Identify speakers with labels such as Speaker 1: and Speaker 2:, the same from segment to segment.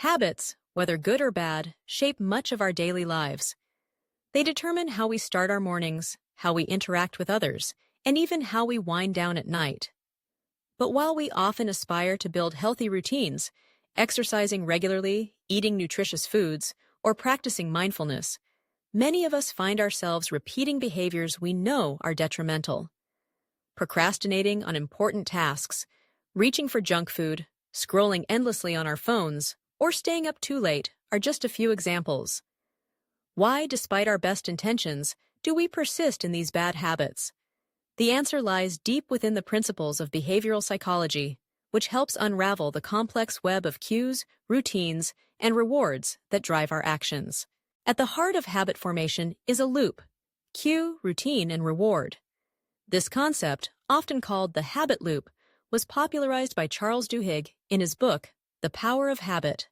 Speaker 1: Habits, whether good or bad, shape much of our daily lives. They determine how we start our mornings, how we interact with others, and even how we wind down at night. But while we often aspire to build healthy routines, exercising regularly, eating nutritious foods, or practicing mindfulness, many of us find ourselves repeating behaviors we know are detrimental. Procrastinating on important tasks, reaching for junk food, scrolling endlessly on our phones, or staying up too late are just a few examples. Why, despite our best intentions, do we persist in these bad habits? The answer lies deep within the principles of behavioral psychology, which helps unravel the complex web of cues, routines, and rewards that drive our actions. At the heart of habit formation is a loop: cue, routine, and reward. This concept, often called the habit loop, was popularized by Charles Duhigg in his book, The Power of Habit.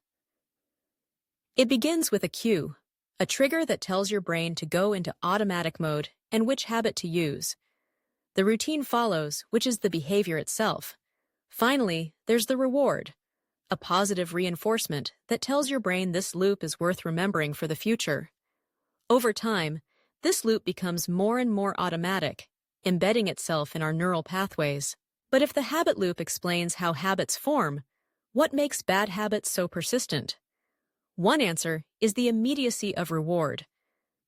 Speaker 1: It begins with a cue, a trigger that tells your brain to go into automatic mode and which habit to use. The routine follows, which is the behavior itself. Finally, there's the reward, a positive reinforcement that tells your brain this loop is worth remembering for the future. Over time, this loop becomes more and more automatic, embedding itself in our neural pathways. But if the habit loop explains how habits form, what makes bad habits so persistent? One answer is the immediacy of reward.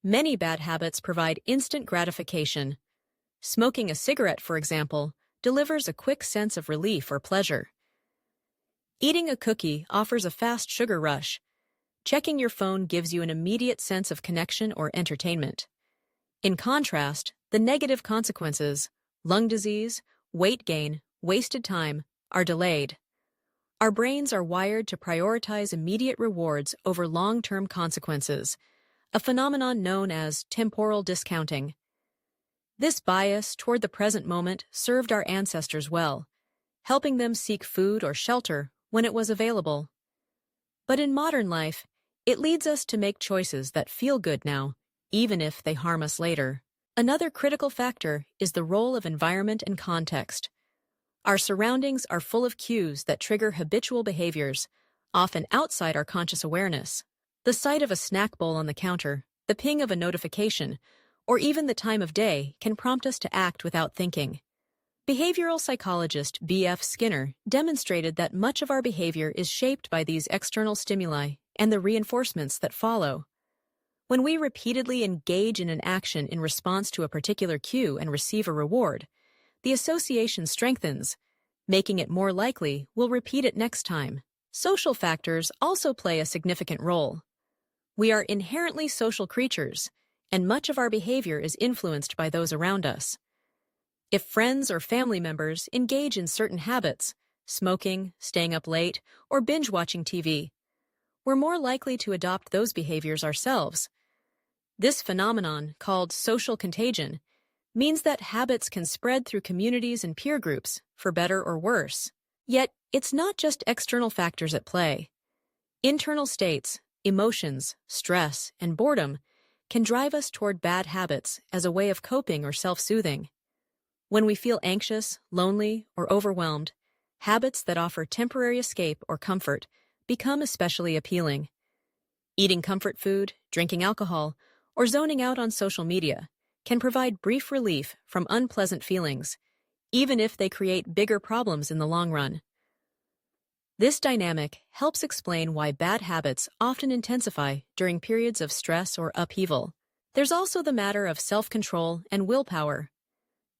Speaker 1: Many bad habits provide instant gratification. Smoking a cigarette, for example, delivers a quick sense of relief or pleasure. Eating a cookie offers a fast sugar rush. Checking your phone gives you an immediate sense of connection or entertainment. In contrast, the negative consequences, lung disease, weight gain, wasted time, are delayed. Our brains are wired to prioritize immediate rewards over long-term consequences, a phenomenon known as temporal discounting. This bias toward the present moment served our ancestors well, helping them seek food or shelter when it was available. But in modern life, it leads us to make choices that feel good now, even if they harm us later. Another critical factor is the role of environment and context. Our surroundings are full of cues that trigger habitual behaviors, often outside our conscious awareness. The sight of a snack bowl on the counter, the ping of a notification, or even the time of day can prompt us to act without thinking. Behavioral psychologist B.F. Skinner demonstrated that much of our behavior is shaped by these external stimuli and the reinforcements that follow. When we repeatedly engage in an action in response to a particular cue and receive a reward, the association strengthens, making it more likely we'll repeat it next time. Social factors also play a significant role. We are inherently social creatures, and much of our behavior is influenced by those around us. If friends or family members engage in certain habits, smoking, staying up late, or binge-watching TV, we're more likely to adopt those behaviors ourselves. This phenomenon, called social contagion, means that habits can spread through communities and peer groups, for better or worse. Yet, it's not just external factors at play. Internal states, emotions, stress, and boredom can drive us toward bad habits as a way of coping or self-soothing. When we feel anxious, lonely, or overwhelmed, habits that offer temporary escape or comfort become especially appealing. Eating comfort food, drinking alcohol, or zoning out on social media can provide brief relief from unpleasant feelings, even if they create bigger problems in the long run. This dynamic helps explain why bad habits often intensify during periods of stress or upheaval. There's also the matter of self-control and willpower.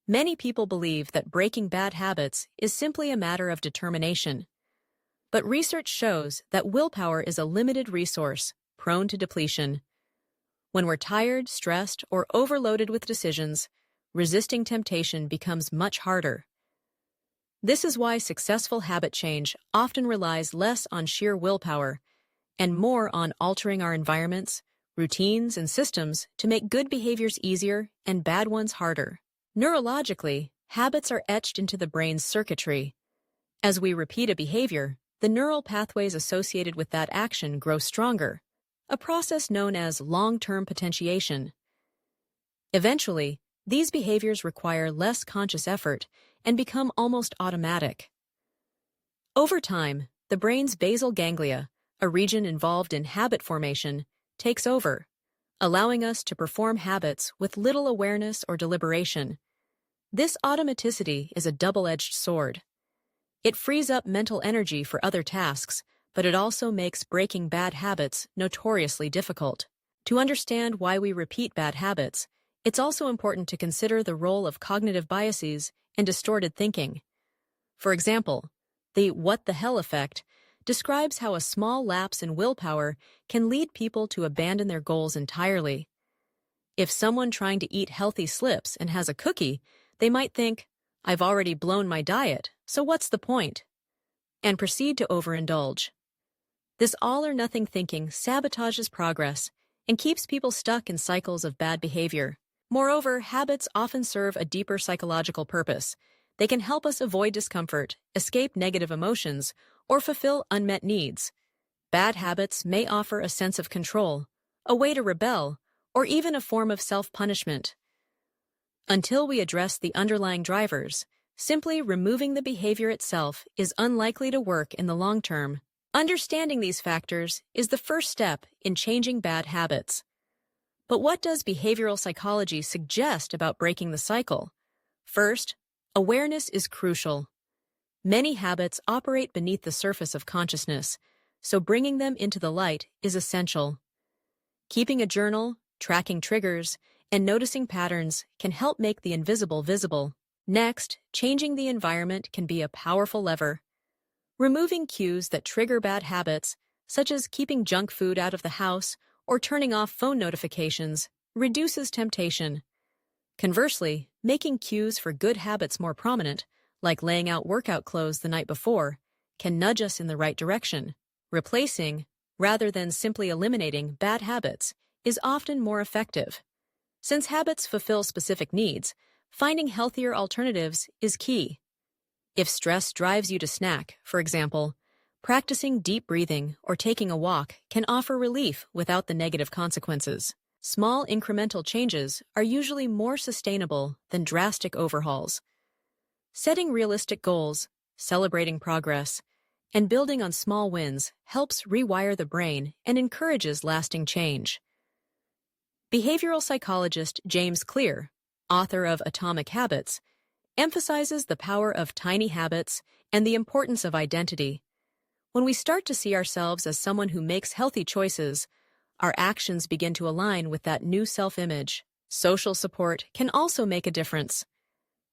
Speaker 1: Many people believe that breaking bad habits is simply a matter of determination. But research shows that willpower is a limited resource, prone to depletion. When we're tired, stressed, or overloaded with decisions, resisting temptation becomes much harder. This is why successful habit change often relies less on sheer willpower and more on altering our environments, routines, and systems to make good behaviors easier and bad ones harder. Neurologically, habits are etched into the brain's circuitry. As we repeat a behavior, the neural pathways associated with that action grow stronger, a process known as long-term potentiation. Eventually, these behaviors require less conscious effort and become almost automatic. Over time, the brain's basal ganglia, a region involved in habit formation, takes over, allowing us to perform habits with little awareness or deliberation. This automaticity is a double-edged sword. It frees up mental energy for other tasks, but it also makes breaking bad habits notoriously difficult. To understand why we repeat bad habits, it's also important to consider the role of cognitive biases and distorted thinking. For example, the "what the hell" effect describes how a small lapse in willpower can lead people to abandon their goals entirely. If someone trying to eat healthy slips and has a cookie, they might think, "I've already blown my diet, so what's the point?" and proceed to overindulge. This all-or-nothing thinking sabotages progress and keeps people stuck in cycles of bad behavior. Moreover, habits often serve a deeper psychological purpose. They can help us avoid discomfort, escape negative emotions, or fulfill unmet needs. Bad habits may offer a sense of control, a way to rebel, or even a form of self-punishment. Until we address the underlying drivers, simply removing the behavior itself is unlikely to work in the long term. Understanding these factors is the first step in changing bad habits. But what does behavioral psychology suggest about breaking the cycle? First, awareness is crucial. Many habits operate beneath the surface of consciousness, so bringing them into the light is essential. Keeping a journal, tracking triggers, and noticing patterns can help make the invisible visible. Next, changing the environment can be a powerful lever. Removing cues that trigger bad habits, such as keeping junk food out of the house or turning off phone notifications, reduces temptation. Conversely, making cues for good habits more prominent, like laying out workout clothes the night before, can nudge us in the right direction. Replacing, rather than simply eliminating, bad habits is often more effective. Since habits fulfill specific needs, finding healthier alternatives is key. If stress drives you to snack, for example, practicing deep breathing or taking a walk can offer relief without the negative consequences. Small incremental changes are usually more sustainable than drastic overhauls. Setting realistic goals, celebrating progress, and building on small wins helps rewire the brain and encourages lasting change. Behavioral psychologist James Clear, author of Atomic Habits, emphasizes the power of tiny habits and the importance of identity. When we start to see ourselves as someone who makes healthy choices, our actions begin to align with that new self-image. Social support can also make a difference.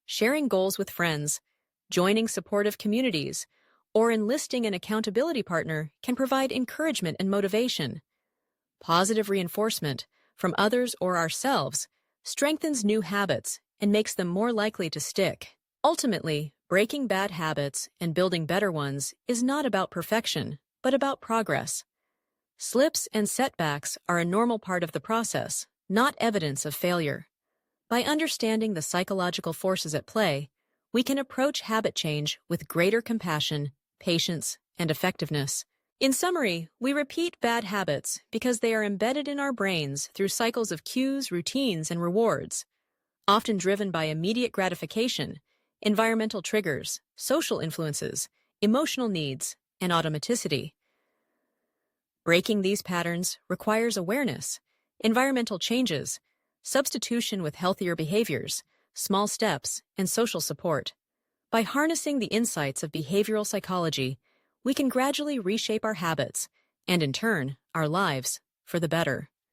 Speaker 1: Sharing goals with friends, joining supportive communities, or enlisting an accountability partner can provide encouragement and motivation. Positive reinforcement from others or ourselves strengthens new habits and makes them more likely to stick. Ultimately, breaking bad habits and building better ones is not about perfection, but about progress. Slips and setbacks are a normal part of the process, not evidence of failure. By understanding the psychological forces at play, we can approach habit change with greater compassion, patience, and effectiveness. In summary, we repeat bad habits because they are embedded in our brains through cycles of cues, routines, and rewards, often driven by immediate gratification, environmental triggers, social influences, emotional needs, and automaticity. Breaking these patterns requires awareness, environmental changes, substitution with healthier behaviors, small steps, and social support. By harnessing the insights of behavioral psychology, we can gradually reshape our habits and, in turn, our lives for the better.